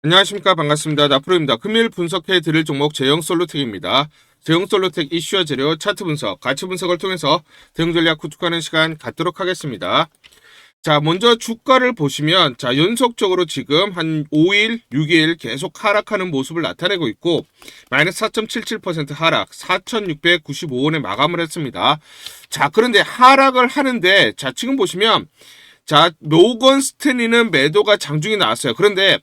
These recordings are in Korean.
안녕하십니까. 반갑습니다. 나프로입니다. 금일 분석해 드릴 종목 제형솔루텍입니다. 제형솔루텍 이슈와 재료, 차트 분석, 가치 분석을 통해서 대응 전략 구축하는 시간 갖도록 하겠습니다. 자, 먼저 주가를 보시면 자, 연속적으로 지금 한 5일, 6일 계속 하락하는 모습을 나타내고 있고 마이너스 4.77% 하락, 4,695원에 마감을 했습니다. 자, 그런데 하락을 하는데 자, 지금 보시면 자, 모건 스탠리는 매도가 장중에 나왔어요. 그런데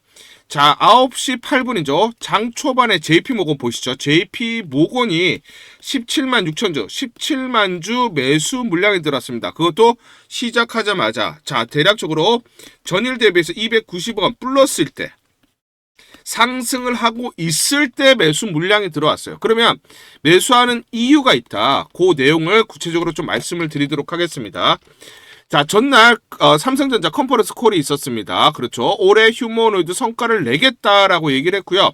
자, 9시 8분이죠. 장 초반에 JP 모건 보시죠. JP 모건이 17만 6천 주, 17만 주 매수 물량이 들어왔습니다. 그것도 시작하자마자 자, 대략적으로 전일 대비해서 290원 플러스일 때 상승을 하고 있을 때 매수 물량이 들어왔어요. 그러면 매수하는 이유가 있다. 그 내용을 구체적으로 좀 말씀을 드리도록 하겠습니다. 자, 전날 삼성전자 컨퍼런스 콜이 있었습니다. 그렇죠. 올해 휴머노이드 성과를 내겠다라고 얘기를 했고요.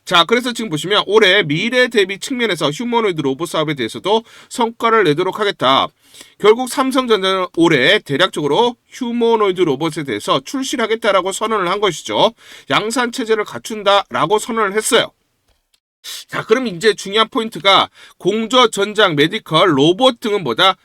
자, 그래서 지금 보시면 올해 미래 대비 측면에서 휴머노이드 로봇 사업에 대해서도 성과를 내도록 하겠다. 결국 삼성전자는 올해 대략적으로 휴머노이드 로봇에 대해서 출시를 하겠다라고 선언을 한 것이죠. 양산 체제를 갖춘다라고 선언을 했어요. 자, 그럼 이제 중요한 포인트가 공조, 전장, 메디컬, 로봇 등은 뭐다?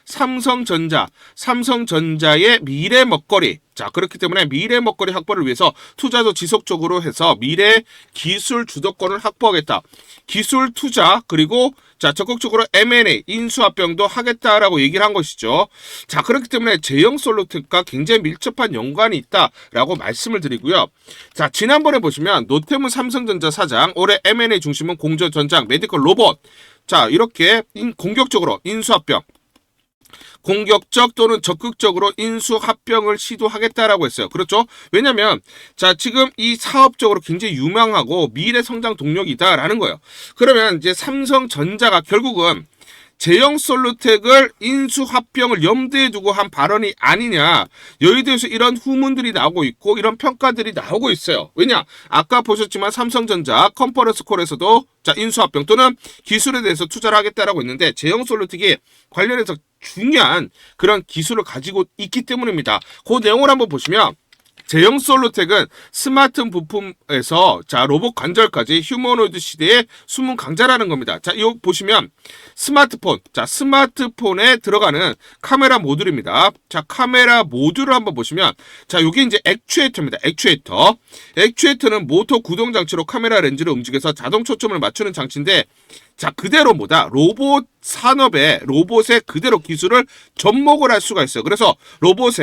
삼성전자의 미래 먹거리. 자, 그렇기 때문에 미래 먹거리 확보를 위해서 투자도 지속적으로 해서 미래 기술 주도권을 확보하겠다. 기술 투자 그리고 자, 적극적으로 M&A, 인수합병도 하겠다라고 얘기를 한 것이죠. 자, 그렇기 때문에 제형솔루텍과 굉장히 밀접한 연관이 있다라고 말씀을 드리고요. 자, 지난번에 보시면 노태무 삼성전자 사장 올해 M&A 중심은 공조, 전장, 메디컬, 로봇. 자, 이렇게 공격적으로 인수합병. 공격적 또는 적극적으로 인수합병을 시도하겠다라고 했어요. 그렇죠? 왜냐면 자, 지금 이 사업적으로 굉장히 유망하고 미래 성장 동력이다라는 거예요. 그러면 이제 삼성전자가 결국은 제형솔루텍을 인수합병을 염두에 두고 한 발언이 아니냐. 여의도에서 이런 후문들이 나오고 있고 이런 평가들이 나오고 있어요. 왜냐? 아까 보셨지만 삼성전자 컨퍼런스 콜에서도 자, 인수합병 또는 기술에 대해서 투자를 하겠다라고 했는데 제형솔루텍이 관련해서 중요한 그런 기술을 가지고 있기 때문입니다. 그 내용을 한번 보시면 제형솔루텍은 스마트 부품에서 자, 로봇 관절까지 휴머노이드 시대의 숨은 강자라는 겁니다. 자, 이거 보시면 스마트폰, 자, 스마트폰에 들어가는 카메라 모듈입니다. 자, 카메라 모듈을 한번 보시면 자, 이게 이제 액추에이터입니다. 액추에이터는 모터 구동 장치로 카메라 렌즈를 움직여서 자동 초점을 맞추는 장치인데 자, 그대로 뭐다? 로봇 산업에 로봇의 그대로 기술을 접목을 할 수가 있어요. 그래서 로봇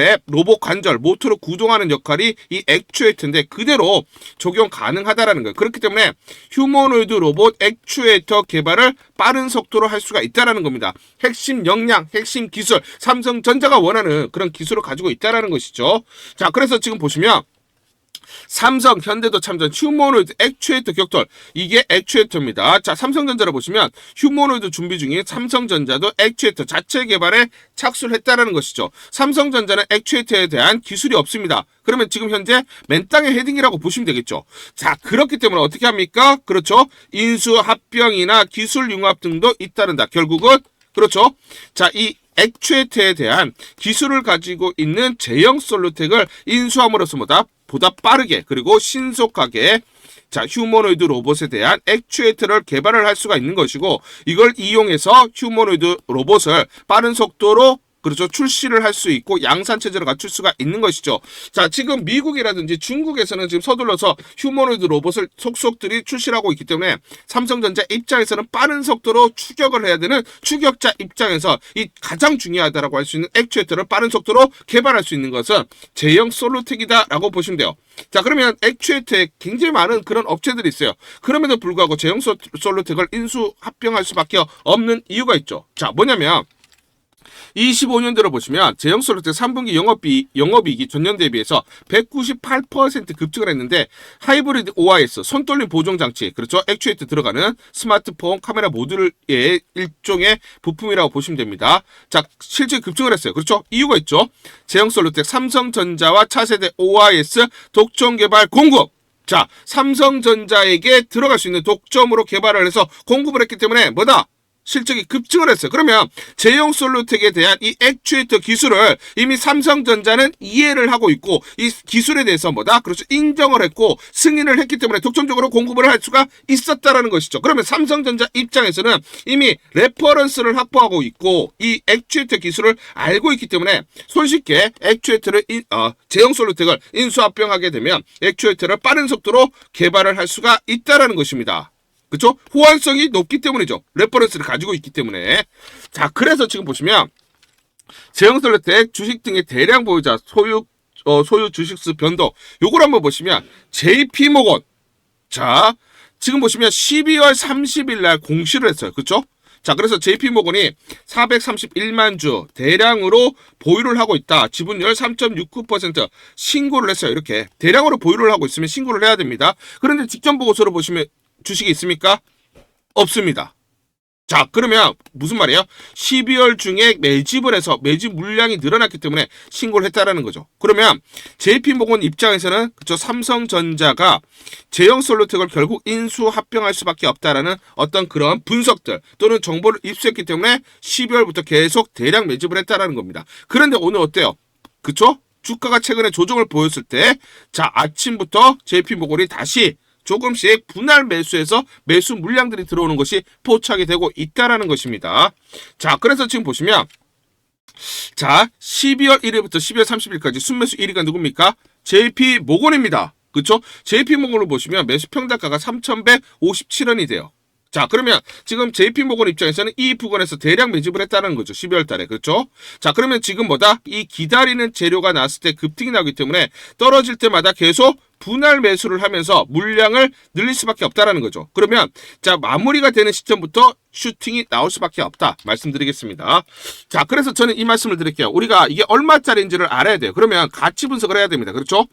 관절, 모터를 구동하는 역할이 이 액추에이터인데 그대로 적용 가능하다라는 거예요. 그렇기 때문에 휴머노이드 로봇 액추에이터 개발을 빠른 속도로 할 수가 있다라는 겁니다. 핵심 역량, 핵심 기술, 삼성전자가 원하는 그런 기술을 가지고 있다라는 것이죠. 자, 그래서 지금 보시면 삼성, 현대도 참전 휴머노이드 액추에이터 격돌. 이게 액추에이터입니다. 자, 삼성전자를 보시면 휴머노이드 준비 중인 삼성전자도 액추에이터 자체 개발에 착수를 했다는 것이죠. 삼성전자는 액추에이터에 대한 기술이 없습니다. 그러면 지금 현재 맨땅의 헤딩이라고 보시면 되겠죠. 자, 그렇기 때문에 어떻게 합니까? 그렇죠. 인수합병이나 기술 융합 등도 잇따른다. 결국은 그렇죠. 자, 이 액추에이터에 대한 기술을 가지고 있는 제형솔루텍을 인수함으로써 보다 빠르게 그리고 신속하게 자, 휴머노이드 로봇에 대한 액추에이터를 개발을 할 수가 있는 것이고 이걸 이용해서 휴머노이드 로봇을 빠른 속도로 그렇죠. 출시를 할 수 있고 양산 체제를 갖출 수가 있는 것이죠. 자, 지금 미국이라든지 중국에서는 지금 서둘러서 휴머노이드 로봇을 속속들이 출시를 하고 있기 때문에 삼성전자 입장에서는 빠른 속도로 추격을 해야 되는 추격자 입장에서 이 가장 중요하다라고 할 수 있는 액추에이터를 빠른 속도로 개발할 수 있는 것은 제형솔루텍이다라고 보시면 돼요. 자, 그러면 액추에이터에 굉장히 많은 그런 업체들이 있어요. 그럼에도 불구하고 제형솔루텍을 인수합병할 수밖에 없는 이유가 있죠. 자, 뭐냐면 25년대로 보시면 제형솔루텍 3분기 영업이익이 전년 대비해서 198% 급증을 했는데 하이브리드 OIS, 손떨림 보정장치, 그렇죠? 액추에이터 들어가는 스마트폰 카메라 모듈의 일종의 부품이라고 보시면 됩니다. 자, 실제 급증을 했어요. 그렇죠? 이유가 있죠. 제형솔루텍 삼성전자와 차세대 OIS 독점 개발 공급. 자, 삼성전자에게 들어갈 수 있는 독점으로 개발을 해서 공급을 했기 때문에 뭐다? 실적이 급증을 했어요. 그러면 제형 솔루텍에 대한 이 액추에이터 기술을 이미 삼성전자는 이해를 하고 있고 이 기술에 대해서 뭐다? 그렇죠. 인정을 했고 승인을 했기 때문에 독점적으로 공급을 할 수가 있었다라는 것이죠. 그러면 삼성전자 입장에서는 이미 레퍼런스를 확보하고 있고 이 액추에이터 기술을 알고 있기 때문에 손쉽게 액추에이터를 제형 솔루텍을 인수합병하게 되면 액추에이터를 빠른 속도로 개발을 할 수가 있다라는 것입니다. 그쵸? 호환성이 높기 때문이죠. 레퍼런스를 가지고 있기 때문에. 자, 그래서 지금 보시면 제형 솔루텍 주식 등의 대량 보유자 소유 주식수 변동 요걸 한번 보시면 JP모건 자, 지금 보시면 12월 30일 날 공시를 했어요. 그쵸? 자, 그래서 JP모건이 431만 주 대량으로 보유를 하고 있다. 지분율 3.69% 신고를 했어요. 이렇게 대량으로 보유를 하고 있으면 신고를 해야 됩니다. 그런데 직전 보고서를 보시면 주식이 있습니까? 없습니다. 자, 그러면 무슨 말이에요? 12월 중에 매집을 해서 매집 물량이 늘어났기 때문에 신고를 했다라는 거죠. 그러면 JP모건 입장에서는 그쵸, 삼성전자가 제형 솔루텍을 결국 인수 합병할 수밖에 없다라는 어떤 그런 분석들 또는 정보를 입수했기 때문에 12월부터 계속 대량 매집을 했다라는 겁니다. 그런데 오늘 어때요? 그쵸? 주가가 최근에 조정을 보였을 때, 자, 아침부터 JP모건이 다시 조금씩 분할 매수해서 매수 물량들이 들어오는 것이 포착이 되고 있다라는 것입니다. 자, 그래서 지금 보시면 자, 12월 1일부터 12월 30일까지 순매수 1위가 누굽니까? JP모건입니다. 그렇죠? JP모건을 보시면 매수 평단가가 3,157원이 돼요. 자, 그러면 지금 JP모건 입장에서는 이 부근에서 대량 매집을 했다는 거죠. 12월 달에. 그렇죠? 자, 그러면 지금 뭐다? 이 기다리는 재료가 나왔을 때 급등이 나오기 때문에 떨어질 때마다 계속 분할 매수를 하면서 물량을 늘릴 수밖에 없다라는 거죠. 그러면 자, 마무리가 되는 시점부터 슈팅이 나올 수밖에 없다 말씀드리겠습니다. 자, 그래서 저는 이 말씀을 드릴게요. 우리가 이게 얼마짜리인지를 알아야 돼요. 그러면 가치 분석을 해야 됩니다. 그렇죠?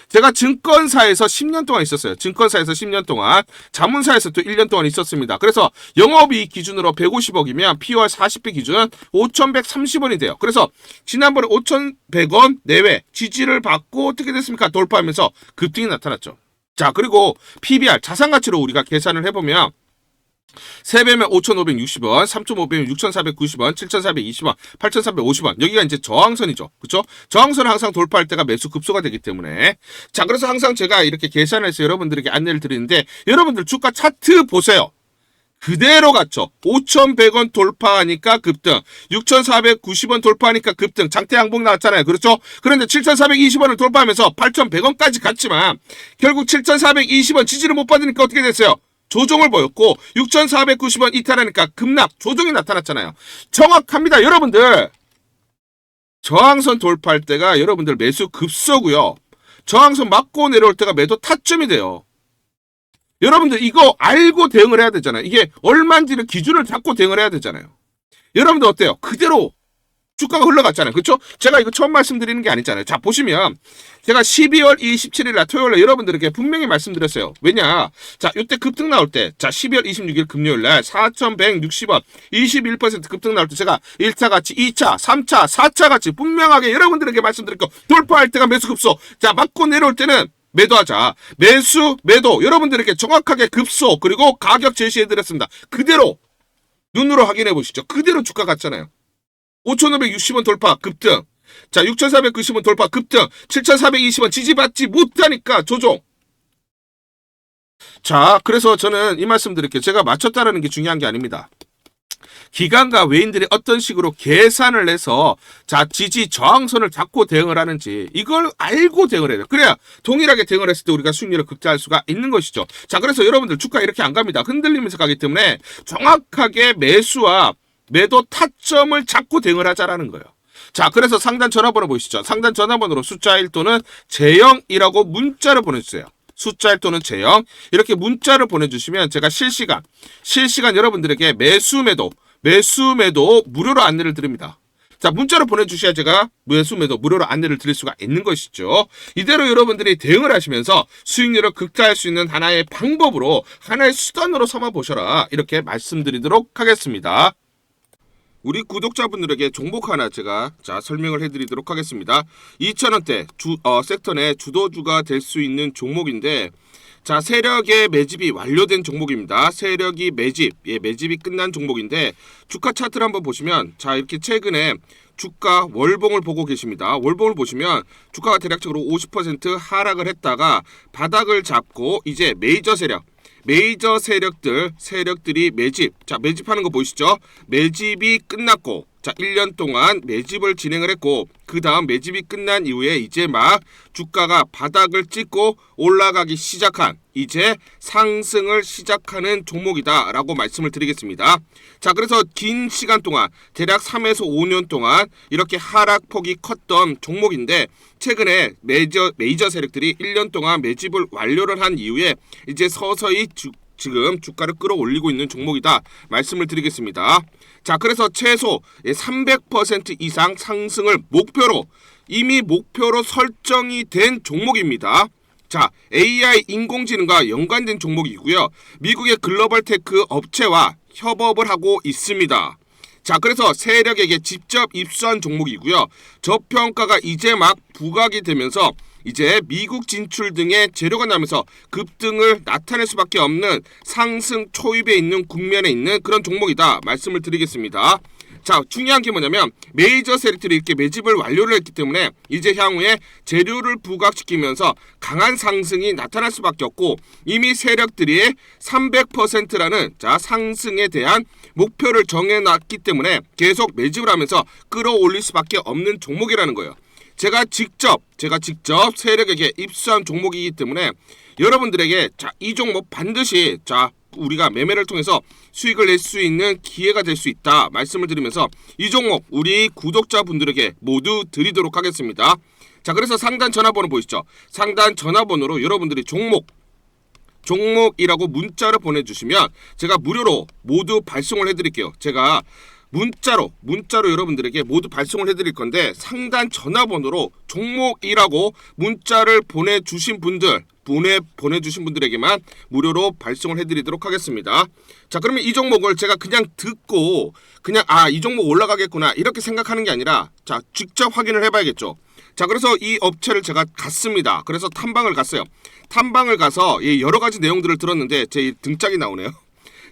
제가 증권사에서 10년 동안 있었어요. 증권사에서 10년 동안, 자문사에서 또 1년 동안 있었습니다. 그래서 영업이익 기준으로 150억이면 POR 40배 기준은 5,130원이 돼요. 그래서 지난번에 5,100원 내외 지지를 받고 어떻게 됐습니까? 돌파하면서 급등이 나타났죠. 자, 그리고 PBR 자산가치로 우리가 계산을 해보면 3배면 5,560원, 3.5배면 6,490원, 7,420원, 8,350원. 여기가 이제 저항선이죠. 그쵸? 저항선을 항상 돌파할 때가 매수 급소가 되기 때문에. 자, 그래서 항상 제가 이렇게 계산해서 여러분들에게 안내를 드리는데, 여러분들 주가 차트 보세요. 그대로 갔죠. 5,100원 돌파하니까 급등, 6,490원 돌파하니까 급등, 장대 양봉 나왔잖아요. 그렇죠? 그런데 7,420원을 돌파하면서 8,100원까지 갔지만, 결국 7,420원 지지를 못 받으니까 어떻게 됐어요? 조정을 보였고 6,490원 이탈하니까 급락, 조정이 나타났잖아요. 정확합니다. 여러분들. 저항선 돌파할 때가 여러분들 매수 급소고요. 저항선 맞고 내려올 때가 매도 타점이 돼요. 여러분들 이거 알고 대응을 해야 되잖아요. 이게 얼마인지를 기준을 잡고 대응을 해야 되잖아요. 여러분들 어때요? 그대로 주가가 흘러갔잖아요. 그렇죠? 제가 이거 처음 말씀드리는 게 아니잖아요. 자, 보시면 제가 12월 27일 날 토요일 날 여러분들에게 분명히 말씀드렸어요. 왜냐? 자, 이때 급등 나올 때, 자, 12월 26일 금요일 날 4,160원 21% 급등 나올 때 제가 1차 가치, 2차, 3차, 4차 가치 분명하게 여러분들에게 말씀드렸고, 돌파할 때가 매수 급소. 자, 맞고 내려올 때는 매도하자. 매수, 매도. 여러분들에게 정확하게 급소 그리고 가격 제시해드렸습니다. 그대로 눈으로 확인해 보시죠. 그대로 주가 갔잖아요. 5,560원 돌파 급등. 자, 6,490원 돌파 급등. 7,420원 지지받지 못하니까 조정. 자, 그래서 저는 이 말씀 드릴게요. 제가 맞췄다라는 게 중요한 게 아닙니다. 기관과 외인들이 어떤 식으로 계산을 해서 자, 지지 저항선을 잡고 대응을 하는지 이걸 알고 대응을 해야 돼요. 그래야 동일하게 대응을 했을 때 우리가 수익률을 극대화할 수가 있는 것이죠. 자, 그래서 여러분들 주가 이렇게 안 갑니다. 흔들리면서 가기 때문에 정확하게 매수와 매도 타점을 잡고 대응을 하자라는 거예요. 자, 그래서 상단 전화번호 보이시죠? 상단 전화번호로 숫자 1 또는 제형이라고 문자를 보내주세요. 숫자 1 또는 제형 이렇게 문자를 보내주시면 제가 실시간 여러분들에게 매수 매도 무료로 안내를 드립니다. 자, 문자로 보내주셔야 제가 매수 매도 무료로 안내를 드릴 수가 있는 것이죠. 이대로 여러분들이 대응을 하시면서 수익률을 극대화할 수 있는 하나의 방법으로 하나의 수단으로 삼아보셔라 이렇게 말씀드리도록 하겠습니다. 우리 구독자분들에게 종목 하나 제가 설명을 해드리도록 하겠습니다. 2,000원대 섹터 내 주도주가 될 수 있는 종목인데 자, 세력의 매집이 완료된 종목입니다. 세력이 매집이 끝난 종목인데 주가 차트를 한번 보시면 자, 이렇게 최근에 주가 월봉을 보고 계십니다. 월봉을 보시면 주가가 대략적으로 50% 하락을 했다가 바닥을 잡고 이제 메이저 세력들이 매집하는 거 보이시죠? 매집이 끝났고 자, 1년 동안 매집을 진행을 했고 그 다음 매집이 끝난 이후에 이제 막 주가가 바닥을 찍고 올라가기 시작한 이제 상승을 시작하는 종목이다 라고 말씀을 드리겠습니다. 자, 그래서 긴 시간 동안 대략 3에서 5년 동안 이렇게 하락폭이 컸던 종목인데 최근에 메이저 세력들이 1년 동안 매집을 완료를 한 이후에 이제 서서히 지금 주가를 끌어올리고 있는 종목이다 말씀을 드리겠습니다. 자, 그래서 최소 300% 이상 상승을 이미 목표로 설정이 된 종목입니다. 자, AI 인공지능과 연관된 종목이고요. 미국의 글로벌 테크 업체와 협업을 하고 있습니다. 자, 그래서 세력에게 직접 입수한 종목이고요. 저평가가 이제 막 부각이 되면서 이제 미국 진출 등의 재료가 나면서 급등을 나타낼 수밖에 없는 상승 초입에 있는 국면에 있는 그런 종목이다 말씀을 드리겠습니다. 자, 중요한 게 뭐냐면 메이저 세력들이 이렇게 매집을 완료를 했기 때문에 이제 향후에 재료를 부각시키면서 강한 상승이 나타날 수밖에 없고 이미 세력들이 300%라는 자, 상승에 대한 목표를 정해놨기 때문에 계속 매집을 하면서 끌어올릴 수밖에 없는 종목이라는 거예요. 제가 직접 세력에게 입수한 종목이기 때문에 여러분들에게 자, 이 종목 반드시 자, 우리가 매매를 통해서 수익을 낼 수 있는 기회가 될 수 있다 말씀을 드리면서 이 종목 우리 구독자분들에게 모두 드리도록 하겠습니다. 자, 그래서 상단 전화번호 보이시죠? 상단 전화번호로 여러분들이 종목이라고 문자를 보내주시면 제가 무료로 모두 발송을 해드릴게요. 제가 문자로 여러분들에게 모두 발송을 해드릴 건데 상단 전화번호로 종목이라고 문자를 보내주신 분들에게만 무료로 발송을 해드리도록 하겠습니다. 자, 그러면 이 종목을 제가 그냥 듣고 이 종목 올라가겠구나 이렇게 생각하는 게 아니라 자, 직접 확인을 해봐야겠죠. 자, 그래서 이 업체를 제가 갔습니다. 그래서 탐방을 갔어요. 탐방을 가서 여러 가지 내용들을 들었는데 제 등짝이 나오네요.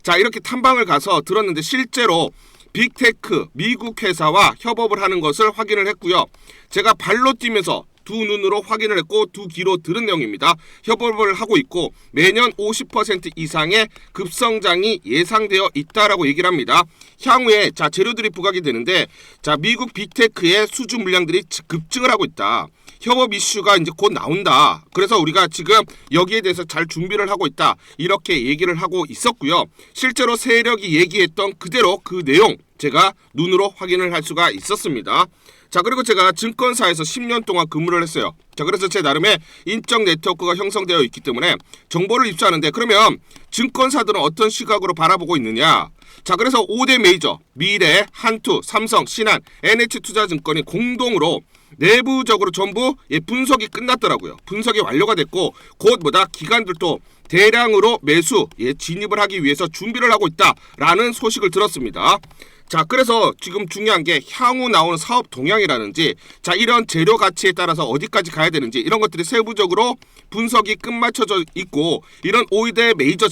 자, 이렇게 탐방을 가서 들었는데 실제로 빅테크 미국 회사와 협업을 하는 것을 확인을 했고요. 제가 발로 뛰면서 두 눈으로 확인을 했고 두 귀로 들은 내용입니다. 협업을 하고 있고 매년 50% 이상의 급성장이 예상되어 있다라고 얘기를 합니다. 향후에 자, 재료들이 부각이 되는데 자, 미국 빅테크의 수주 물량들이 급증을 하고 있다. 협업 이슈가 이제 곧 나온다. 그래서 우리가 지금 여기에 대해서 잘 준비를 하고 있다. 이렇게 얘기를 하고 있었고요. 실제로 세력이 얘기했던 그대로 그 내용 제가 눈으로 확인을 할 수가 있었습니다. 자, 그리고 제가 증권사에서 10년 동안 근무를 했어요. 자, 그래서 제 나름의 인적 네트워크가 형성되어 있기 때문에 정보를 입수하는데 그러면 증권사들은 어떤 시각으로 바라보고 있느냐? 자, 그래서 5대 메이저 미래, 한투, 삼성, 신한, NH투자증권이 공동으로 내부적으로 전부 분석이 끝났더라고요. 분석이 완료가 됐고 곧 기관들도 대량으로 매수 진입을 하기 위해서 준비를 하고 있다라는 소식을 들었습니다. 자, 그래서 지금 중요한 게 향후 나오는 사업 동향이라든지 자, 이런 재료 가치에 따라서 어디까지 가야 되는지 이런 것들이 세부적으로 분석이 끝마쳐져 있고 이런 5대 메이저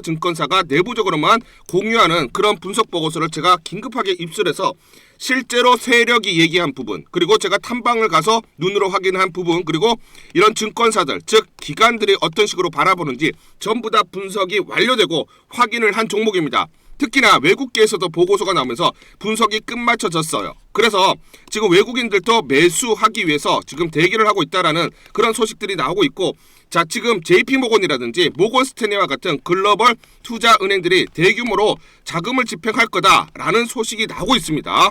증권사가 내부적으로만 공유하는 그런 분석 보고서를 제가 긴급하게 입수해서 실제로 세력이 얘기한 부분 그리고 제가 탐방을 가서 눈으로 확인한 부분 그리고 이런 증권사들 즉 기관들이 어떤 식으로 바라보는지 전부 다 분석이 완료되고 확인을 한 종목입니다. 특히나 외국계에서도 보고서가 나오면서 분석이 끝마쳐졌어요. 그래서 지금 외국인들도 매수하기 위해서 지금 대기를 하고 있다라는 그런 소식들이 나오고 있고 자, 지금 JP모건이라든지 모건스탠리와 같은 글로벌 투자 은행들이 대규모로 자금을 집행할 거다라는 소식이 나오고 있습니다.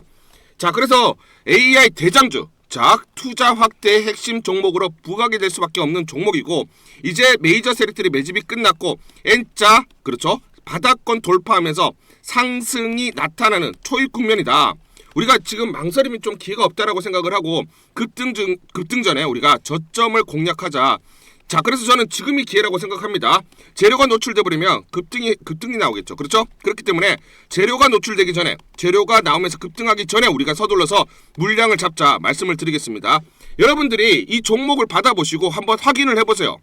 자, 그래서 AI 대장주 자, 투자 확대의 핵심 종목으로 부각이 될 수밖에 없는 종목이고 이제 메이저 세력들이 매집이 끝났고 N자 그렇죠? 바닥권 돌파하면서 상승이 나타나는 초입 국면이다. 우리가 지금 망설임이 좀 기회가 없다라고 생각을 하고 급등 전에 우리가 저점을 공략하자. 자, 그래서 저는 지금이 기회라고 생각합니다. 재료가 노출돼 버리면 급등이 나오겠죠. 그렇죠? 그렇기 때문에 재료가 노출되기 전에 재료가 나오면서 급등하기 전에 우리가 서둘러서 물량을 잡자 말씀을 드리겠습니다. 여러분들이 이 종목을 받아보시고 한번 확인을 해보세요.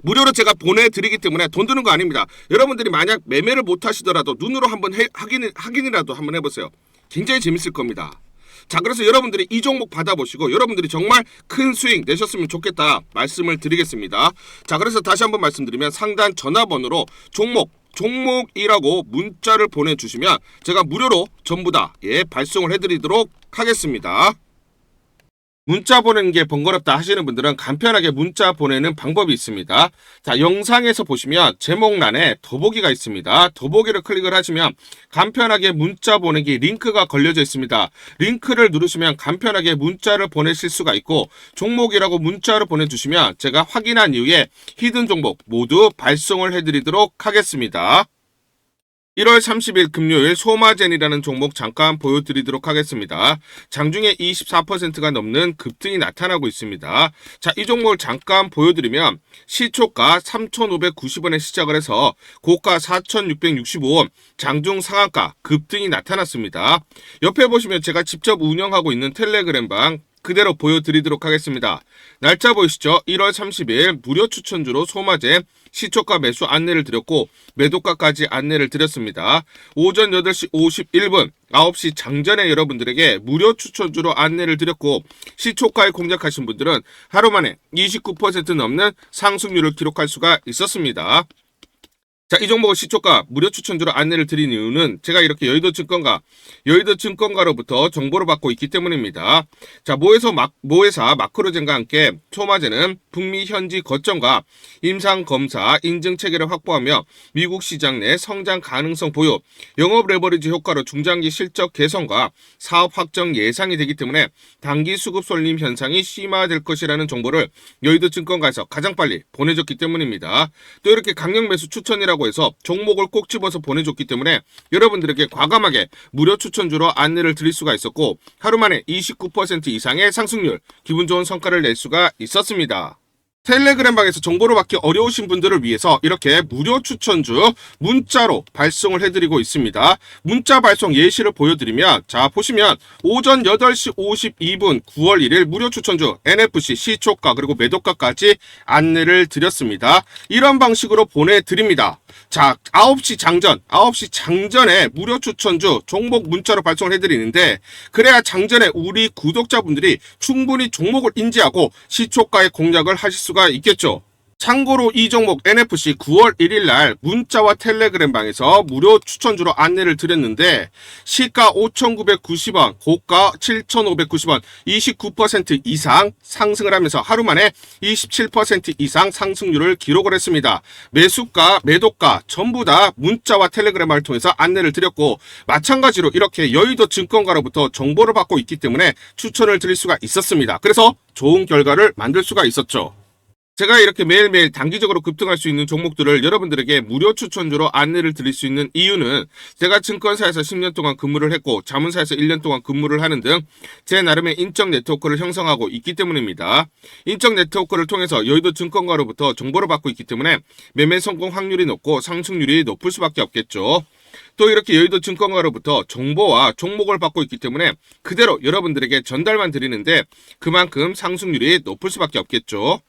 무료로 제가 보내드리기 때문에 돈 드는 거 아닙니다. 여러분들이 만약 매매를 못 하시더라도 눈으로 한번 확인이라도 한번 해보세요. 굉장히 재밌을 겁니다. 자, 그래서 여러분들이 이 종목 받아보시고 여러분들이 정말 큰 수익 내셨으면 좋겠다 말씀을 드리겠습니다. 자, 그래서 다시 한번 말씀드리면 상단 전화번호로 종목이라고 문자를 보내주시면 제가 무료로 전부 다 발송을 해드리도록 하겠습니다. 문자 보내는 게 번거롭다 하시는 분들은 간편하게 문자 보내는 방법이 있습니다. 자, 영상에서 보시면 제목란에 더보기가 있습니다. 더보기를 클릭을 하시면 간편하게 문자 보내기 링크가 걸려져 있습니다. 링크를 누르시면 간편하게 문자를 보내실 수가 있고 종목이라고 문자를 보내주시면 제가 확인한 이후에 히든 종목 모두 발송을 해드리도록 하겠습니다. 1월 30일 금요일 소마젠이라는 종목 잠깐 보여드리도록 하겠습니다. 장중에 24%가 넘는 급등이 나타나고 있습니다. 자, 이 종목을 잠깐 보여드리면 시초가 3,590원에 시작을 해서 고가 4,665원, 장중 상한가 급등이 나타났습니다. 옆에 보시면 제가 직접 운영하고 있는 텔레그램방 그대로 보여드리도록 하겠습니다. 날짜 보이시죠? 1월 30일 무료 추천주로 소마젠 시초가 매수 안내를 드렸고 매도가까지 안내를 드렸습니다. 오전 8시 51분 9시 장전에 여러분들에게 무료 추천주로 안내를 드렸고 시초가에 공략하신 분들은 하루 만에 29% 넘는 상승률을 기록할 수가 있었습니다. 자, 이 종목의 시초가 무료 추천주로 안내를 드린 이유는 제가 이렇게 여의도증권가로부터 정보를 받고 있기 때문입니다. 자, 모회사 마크로젠과 함께 소마젠은 북미 현지 거점과 임상검사 인증 체계를 확보하며 미국 시장 내 성장 가능성 보유, 영업 레버리지 효과로 중장기 실적 개선과 사업 확정 예상이 되기 때문에 단기 수급 쏠림 현상이 심화될 것이라는 정보를 여의도증권가에서 가장 빨리 보내줬기 때문입니다. 또 이렇게 강력 매수 추천이라고 해서 종목을 꼭 집어서 보내줬기 때문에 여러분들에게 과감하게 무료 추천주로 안내를 드릴 수가 있었고 하루 만에 29% 이상의 상승률, 기분 좋은 성과를 낼 수가 있었습니다. 텔레그램방에서 정보를 받기 어려우신 분들을 위해서 이렇게 무료 추천주 문자로 발송을 해드리고 있습니다. 문자 발송 예시를 보여드리면 자, 보시면 오전 8시 52분 9월 1일 무료 추천주 NFC 시초가 그리고 매도가까지 안내를 드렸습니다. 이런 방식으로 보내드립니다. 자, 9시 장전에 무료 추천주 종목 문자로 발송을 해드리는데 그래야 장전에 우리 구독자분들이 충분히 종목을 인지하고 시초가의 공략을 하실 수가 있겠죠. 참고로 이 종목 NFC 9월 1일 날 문자와 텔레그램 방에서 무료 추천주로 안내를 드렸는데 시가 5,990원, 고가 7,590원, 29% 이상 상승을 하면서 하루 만에 27% 이상 상승률을 기록을 했습니다. 매수가, 매도가 전부 다 문자와 텔레그램을 통해서 안내를 드렸고 마찬가지로 이렇게 여의도 증권가로부터 정보를 받고 있기 때문에 추천을 드릴 수가 있었습니다. 그래서 좋은 결과를 만들 수가 있었죠. 제가 이렇게 매일매일 단기적으로 급등할 수 있는 종목들을 여러분들에게 무료 추천주로 안내를 드릴 수 있는 이유는 제가 증권사에서 10년 동안 근무를 했고 자문사에서 1년 동안 근무를 하는 등 제 나름의 인적 네트워크를 형성하고 있기 때문입니다. 인적 네트워크를 통해서 여의도 증권가로부터 정보를 받고 있기 때문에 매매 성공 확률이 높고 상승률이 높을 수밖에 없겠죠. 또 이렇게 여의도 증권가로부터 정보와 종목을 받고 있기 때문에 그대로 여러분들에게 전달만 드리는데 그만큼 상승률이 높을 수밖에 없겠죠.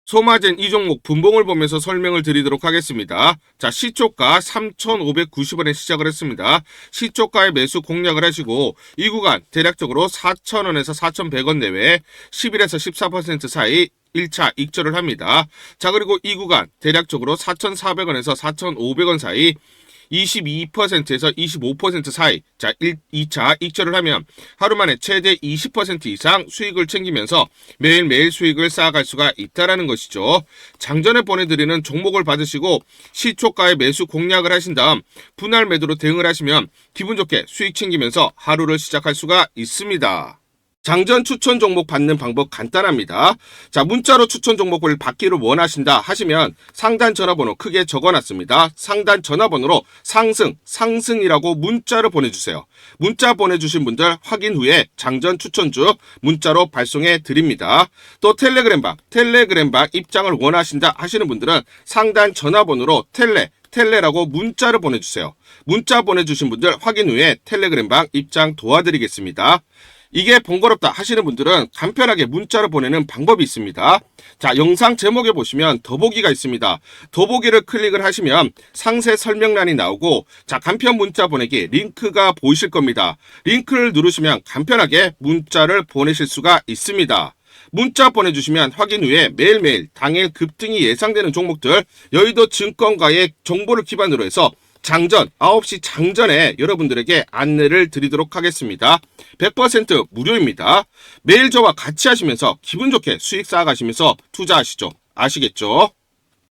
소마젠 이 종목 분봉을 보면서 설명을 드리도록 하겠습니다. 자, 시초가 3,590원에 시작을 했습니다. 시초가에 매수 공략을 하시고 이 구간 대략적으로 4,000원에서 4,100원 내외 11에서 14% 사이 1차 익절을 합니다. 자, 그리고 이 구간 대략적으로 4,400원에서 4,500원 사이 22%에서 25% 사이, 자, 2차 익절을 하면 하루 만에 최대 20% 이상 수익을 챙기면서 매일매일 수익을 쌓아갈 수가 있다는 것이죠. 장전에 보내드리는 종목을 받으시고 시초가에 매수 공략을 하신 다음 분할 매도로 대응을 하시면 기분 좋게 수익 챙기면서 하루를 시작할 수가 있습니다. 장전 추천 종목 받는 방법 간단합니다. 자, 문자로 추천 종목을 받기를 원하신다 하시면 상단 전화번호 크게 적어놨습니다. 상단 전화번호로 상승이라고 문자를 보내주세요. 문자 보내주신 분들 확인 후에 장전 추천주 문자로 발송해 드립니다. 또 텔레그램방 입장을 원하신다 하시는 분들은 상단 전화번호로 텔레라고 문자를 보내주세요. 문자 보내주신 분들 확인 후에 텔레그램방 입장 도와드리겠습니다. 이게 번거롭다 하시는 분들은 간편하게 문자로 보내는 방법이 있습니다. 자, 영상 제목에 보시면 더보기가 있습니다. 더보기를 클릭을 하시면 상세 설명란이 나오고, 자, 간편 문자 보내기 링크가 보이실 겁니다. 링크를 누르시면 간편하게 문자를 보내실 수가 있습니다. 문자 보내주시면 확인 후에 매일매일 당일 급등이 예상되는 종목들, 여의도 증권가의 정보를 기반으로 해서 장전 9시 장전에 여러분들에게 안내를 드리도록 하겠습니다. 100% 무료입니다. 매일 저와 같이 하시면서 기분 좋게 수익 쌓아가시면서 투자하시죠. 아시겠죠?